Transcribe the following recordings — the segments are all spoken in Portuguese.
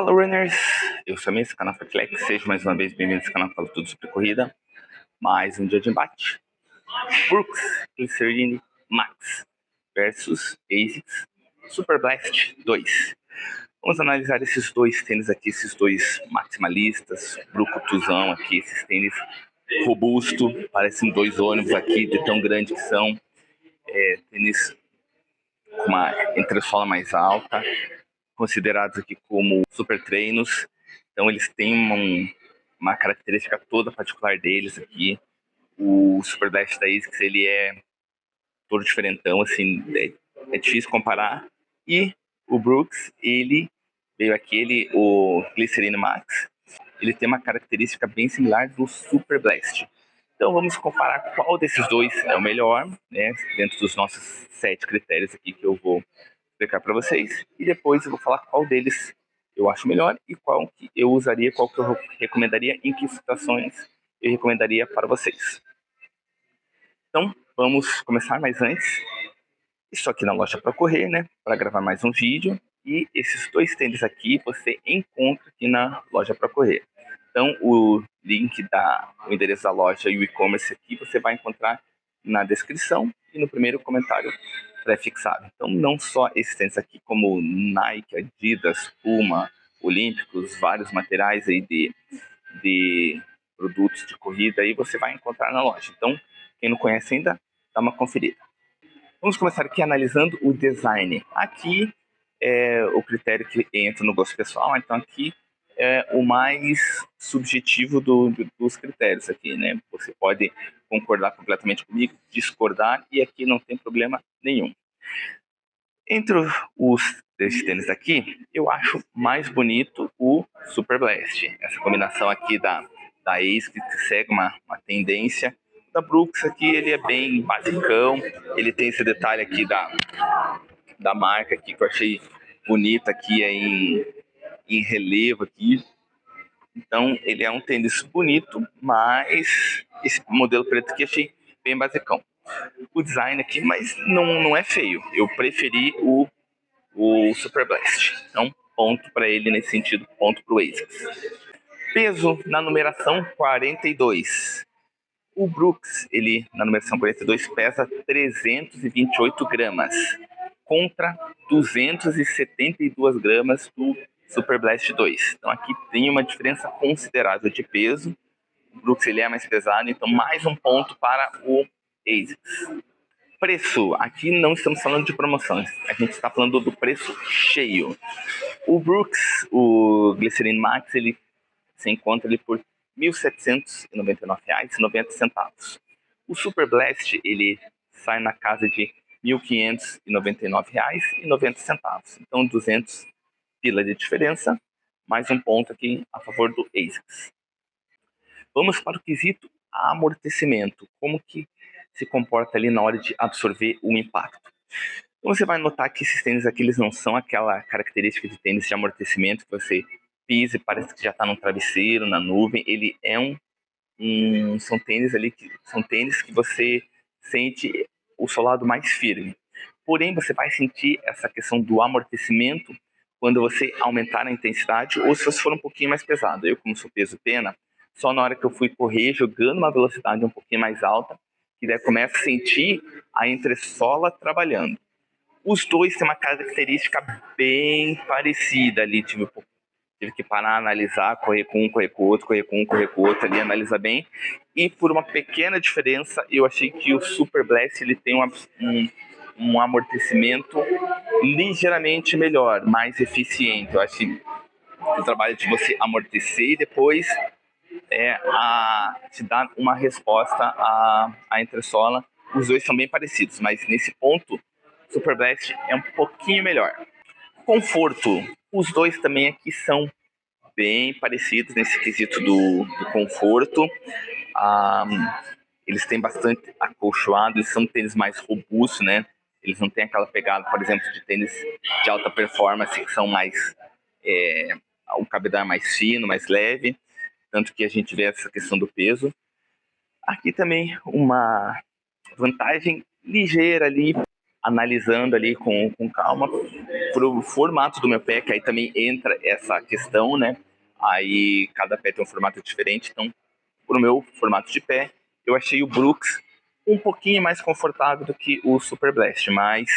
Fala runners, eu sou esse canal Flex, sejam mais uma vez bem-vindos ao canal que fala tudo sobre corrida. Mais um dia de embate. Brooks Glycerin Max versus ASICS Super Blast 2. Vamos analisar esses dois tênis aqui, esses dois maximalistas, brucutuzão aqui, esses tênis robusto, parecem dois ônibus aqui de tão grande que são. Tênis com uma entressola mais alta, considerados aqui como super treinos. Então eles têm uma característica toda particular deles aqui. O Super Blast da ASICS, ele é todo diferentão, assim, é difícil comparar. E o Brooks, ele veio aqui, o Glycerin Max, ele tem uma característica bem similar do Super Blast. Então vamos comparar qual desses dois é o melhor, né, dentro dos nossos 7 critérios aqui que eu vou explicar para vocês, e depois eu vou falar qual deles eu acho melhor e qual que eu usaria, qual que eu recomendaria, em que situações eu recomendaria para vocês. Então vamos começar, mas antes, estou aqui na loja para correr, né, para gravar mais um vídeo, e esses dois tênis aqui você encontra aqui na loja para correr. Então o link o endereço da loja e o e-commerce aqui você vai encontrar na descrição e no primeiro comentário pré-fixado. Então não só esses tênis aqui, como Nike, Adidas, Puma, Olímpicos, vários materiais aí de produtos de corrida aí você vai encontrar na loja. Então quem não conhece ainda, dá uma conferida. Vamos começar aqui analisando o design. Aqui é o critério que entra no gosto pessoal, então aqui é o mais subjetivo dos critérios aqui, né? Você pode concordar completamente comigo, discordar, e aqui não tem problema nenhum. Entre desses tênis aqui, eu acho mais bonito o Super Blast. Essa combinação aqui da ASICS, que segue uma tendência. Da Brooks aqui, ele é bem basicão, ele tem esse detalhe aqui da marca aqui, que eu achei bonita aqui, em relevo aqui. Então ele é um tênis bonito, mas esse modelo preto aqui achei bem basicão. O design aqui, mas não é feio. Eu preferi o Super Blast. Então ponto para ele nesse sentido, ponto para o ASICS. Peso na numeração 42. O Brooks, ele na numeração 42 pesa 328 gramas contra 272 gramas do Super Blast 2. Então aqui tem uma diferença considerável de peso. O Brooks ele é mais pesado, então mais um ponto para o ASICS. Preço, aqui não estamos falando de promoções, a gente está falando do preço cheio. O Brooks, o Glycerin Max, ele se encontra ali por R$ 1.799,90. O Super Blast, ele sai na casa de R$ 1.599,90. Então, 200 pila de diferença, mais um ponto aqui a favor do ASICS. Vamos para o quesito amortecimento. Como que se comporta ali na hora de absorver o impacto. Então, você vai notar que esses tênis aqui, eles não são aquela característica de tênis de amortecimento que você pisa e parece que já está num travesseiro, na nuvem. Ele é são tênis ali são tênis que você sente o solado mais firme. Porém, você vai sentir essa questão do amortecimento quando você aumentar a intensidade ou se você for um pouquinho mais pesado. Eu, como sou peso pena, só na hora que eu fui correr jogando uma velocidade um pouquinho mais alta, que daí começa a sentir a entressola trabalhando. Os dois têm uma característica bem parecida ali, tive que parar, analisar, correr com um, correr com o outro, correr com um, correr com o outro ali, analisar bem. E por uma pequena diferença, eu achei que o Super Blast ele tem um amortecimento ligeiramente melhor, mais eficiente. Eu acho que o trabalho de você amortecer e depois te dar uma resposta à entressola. Os dois são bem parecidos, mas nesse ponto, Super Blast é um pouquinho melhor. Conforto. Os dois também aqui são bem parecidos nesse quesito do conforto. Eles têm bastante acolchoado, eles são tênis mais robustos, né? Eles não têm aquela pegada, por exemplo, de tênis de alta performance, que são mais... o cabedal é mais fino, mais leve. Tanto que a gente vê essa questão do peso. Aqui também uma vantagem ligeira ali analisando ali com calma pro formato do meu pé, que aí também entra essa questão, né? Aí cada pé tem um formato diferente, então pro meu formato de pé, eu achei o Brooks um pouquinho mais confortável do que o Super Blast, mas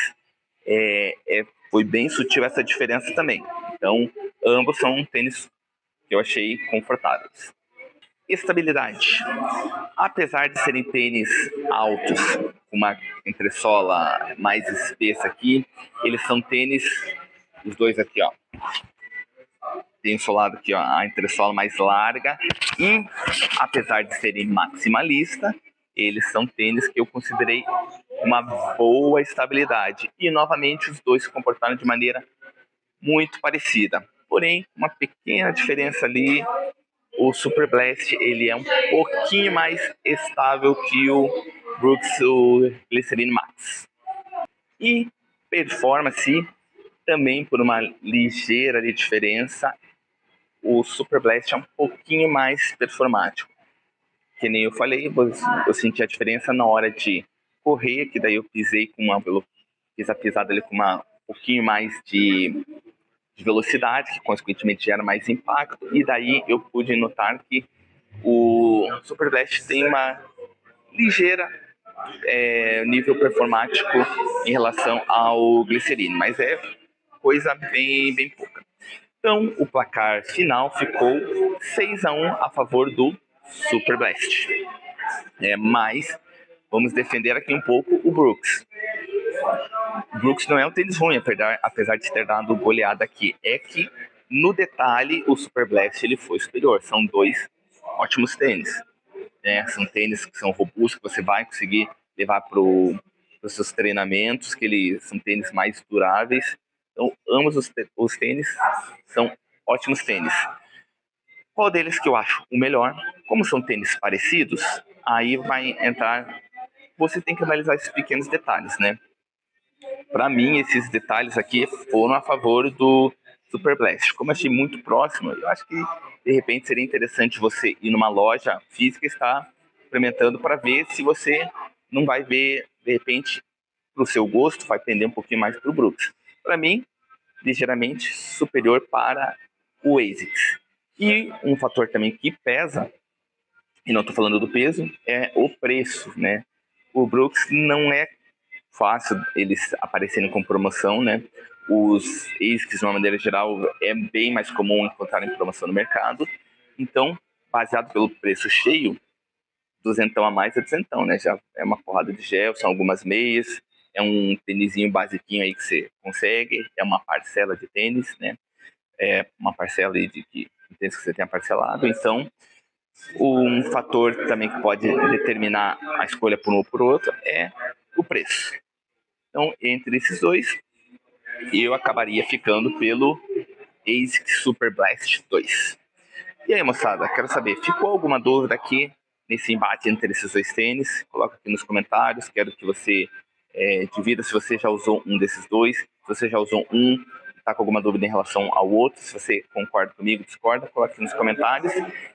foi bem sutil essa diferença também. Então, ambos são tênis que eu achei confortáveis. Estabilidade. Apesar de serem tênis altos, com uma entressola mais espessa aqui, eles são tênis, os dois aqui, ó. Tem solado aqui, ó, a entressola mais larga. E, apesar de serem maximalista, eles são tênis que eu considerei uma boa estabilidade. E, novamente, os dois se comportaram de maneira muito parecida. Porém, uma pequena diferença ali. O Super Blast ele é um pouquinho mais estável que o Brooks, o Glycerin Max. E performance, também por uma ligeira diferença, o Super Blast é um pouquinho mais performático. Que nem eu falei, eu senti a diferença na hora de correr, que daí eu pisei com fiz a pisada ali com um pouquinho mais de velocidade, que consequentemente gera mais impacto, e daí eu pude notar que o Super Blast tem uma ligeira nível performático em relação ao Glycerin, mas é coisa bem pouca. Então, o placar final ficou 6-1 a favor do Super Blast. Mas vamos defender aqui um pouco o Brooks. O Brooks não é um tênis ruim, apesar de ter dado goleada aqui. É que, no detalhe, o Super Blast ele foi superior. São dois ótimos tênis. São tênis que são robustos, que você vai conseguir levar para os seus treinamentos, que eles são tênis mais duráveis. Então, ambos os tênis são ótimos tênis. Qual deles que eu acho o melhor? Como são tênis parecidos, aí vai entrar... Você tem que analisar esses pequenos detalhes, né? Para mim, esses detalhes aqui foram a favor do Super Blast. Como eu achei muito próximo, eu acho que de repente seria interessante você ir numa loja física e estar experimentando para ver se você não vai ver, de repente, para o seu gosto, vai pender um pouquinho mais para o Brooks. Para mim, ligeiramente superior para o ASICS. E um fator também que pesa, e não estou falando do peso, é o preço, né? O Brooks não é fácil eles aparecerem com promoção, né? Os ASICs, de uma maneira geral, é bem mais comum encontrar em promoção no mercado. Então, baseado pelo preço cheio, duzentão a mais é duzentão, né? Já é uma porrada de gel, são algumas meias, é um tênisinho basiquinho aí que você consegue, é uma parcela de tênis, né? É uma parcela aí de tênis que você tenha parcelado. Então, um fator também que pode determinar a escolha por um ou por outro é o preço. Então, entre esses dois, eu acabaria ficando pelo ASICS Super Blast 2. E aí, moçada, quero saber, ficou alguma dúvida aqui nesse embate entre esses dois tênis? Coloca aqui nos comentários, quero que você divida se você já usou um desses dois, se você já usou um, está com alguma dúvida em relação ao outro, se você concorda comigo, discorda, coloca aqui nos comentários.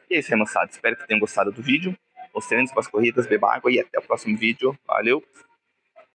E é isso aí, moçada, espero que tenham gostado do vídeo. Bons treinos, boas corridas, beba água e até o próximo vídeo. Valeu!